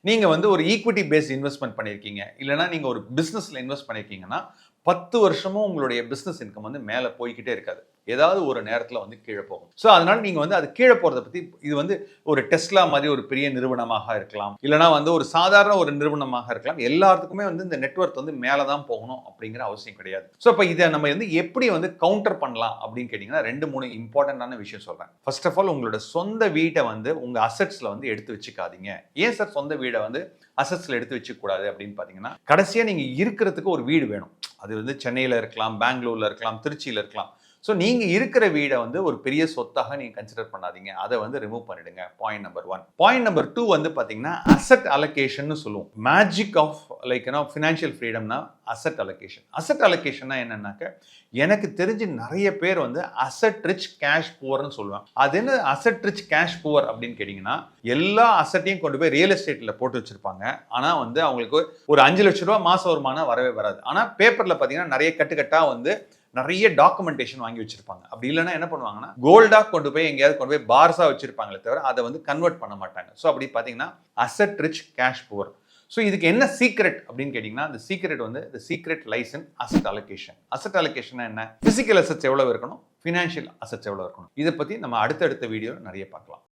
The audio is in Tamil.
நீங்க வந்து ஒரு ஈக்விட்டி பேஸ்ட் இன்வெஸ்ட்மெண்ட் பண்ணியிருக்கீங்க, இல்லைன்னா நீங்க ஒரு பிசினஸ்ல இன்வெஸ்ட் பண்ணியிருக்கீங்கன்னா 10 வருஷமும் உங்களுடைய பிசினஸ் இன்கம் வந்து மேல போய்க்கிட்டே இருக்காது. ஏதாவது ஒரு நேரத்துல வந்து கீழ போகும். சோ அதனால நீங்க வந்து அது கீழ போறத பத்தி இது வந்து ஒரு டெஸ்லா மாதிரி ஒரு பெரிய நிறுவனமாக இருக்கலாம். இல்லனா வந்து ஒரு சாதாரண ஒரு நிறுவனமாக இருக்கலாம். எல்லாத்துக்குமே வந்து இந்த நெட்வொர்க் வந்து மேல தான் போகணும் அப்படிங்கிற அவசியம் கிடையாது. சோ அப்ப இத நம்ம வந்து எப்படி வந்து கவுண்டர் பண்ணலாம் அப்படின்னு கேட்டீங்கன்னா 2, 3 இம்பார்ட்டன்ட்டான விஷயம் சொல்றேன். ஃபர்ஸ்ட் ஆஃப் ஆல் உங்களோட சொந்த வீட்ட வந்து உங்க அசெட்ஸ்ல வந்து எடுத்து வச்சுக்காதீங்க. ஏன் சார் சொந்த வீட வந்து அசெட்ஸ்ல எடுத்து வச்சுக்க கூடாது அப்படின்னு பாத்தீங்கன்னா, கடைசியா நீங்க இருக்கிறதுக்கு ஒரு வீடு வேணும். அது வந்து சென்னையில இருக்கலாம், பெங்களூர்ல இருக்கலாம், திருச்சியில இருக்கலாம். ஸோ நீங்க இருக்கிற வீட வந்து ஒரு பெரிய சொத்தாக நீங்க கன்சிடர் பண்ணாதீங்க. அதை வந்து ரிமூவ் பண்ணிடுங்க. Point number 1. பாயிண்ட் நம்பர் 2 வந்து பாத்தீங்கன்னா அசெட் அலோகேஷன் சொல்லுவோம். மேஜிக் ஆஃப் லைக் ஃபினான்ஷியல் ஃப்ரீடம்னா அசெட் அலோகேஷன். அசெட் அலோகேஷன்னா என்னன்னாக்க, எனக்கு தெரிஞ்சு நிறைய பேர் வந்து அசெட் ரிச் கேஷ் புவர்னு சொல்லுவாங்க. அது என்ன அசெட் ரிச் கேஷ் புவர் அப்படின்னு கேட்டீங்கன்னா, எல்லா அசெட்டையும் கொண்டு போய் ரியல் எஸ்டேட்ல போட்டு வச்சிருப்பாங்க. ஆனா வந்து அவங்களுக்கு ஒரு 5 லட்சம் ரூபாய் மாச வருமானம் வரவே வராது. ஆனா பேப்பர்ல பாத்தீங்கன்னா நிறைய கட்டுக்கட்டா வந்து நிறைய டாக்குமெண்டேஷன் வாங்கி வச்சிருப்பாங்க. அப்படி இல்லைன்னா என்ன பண்ணுவாங்கன்னா கோல்டா கொண்டு போய் எங்கேயாவது கொண்டு போய் பார்ஸா வச்சிருப்பாங்களே தவிர அதை வந்து கன்வெர்ட் பண்ண மாட்டாங்க. ஸோ அப்படி பார்த்தீங்கன்னா asset rich cash poor. So இதுக்கு என்ன சீக்ரெட் அப்படின்னு கேட்டீங்கன்னா, அந்த சீக்ரெட் வந்து தி secret lies in asset allocation. Asset allocation என்ன? பிசிக்கல் அசெட்ஸ் எவ்வளவு இருக்கணும், ஃபினான்ஷியல் அசெட்ஸ் எவ்வளவு இருக்கணும், இதை பத்தி நம்ம அடுத்தடுத்த வீடியோவில் நிறைய பார்க்கலாம்.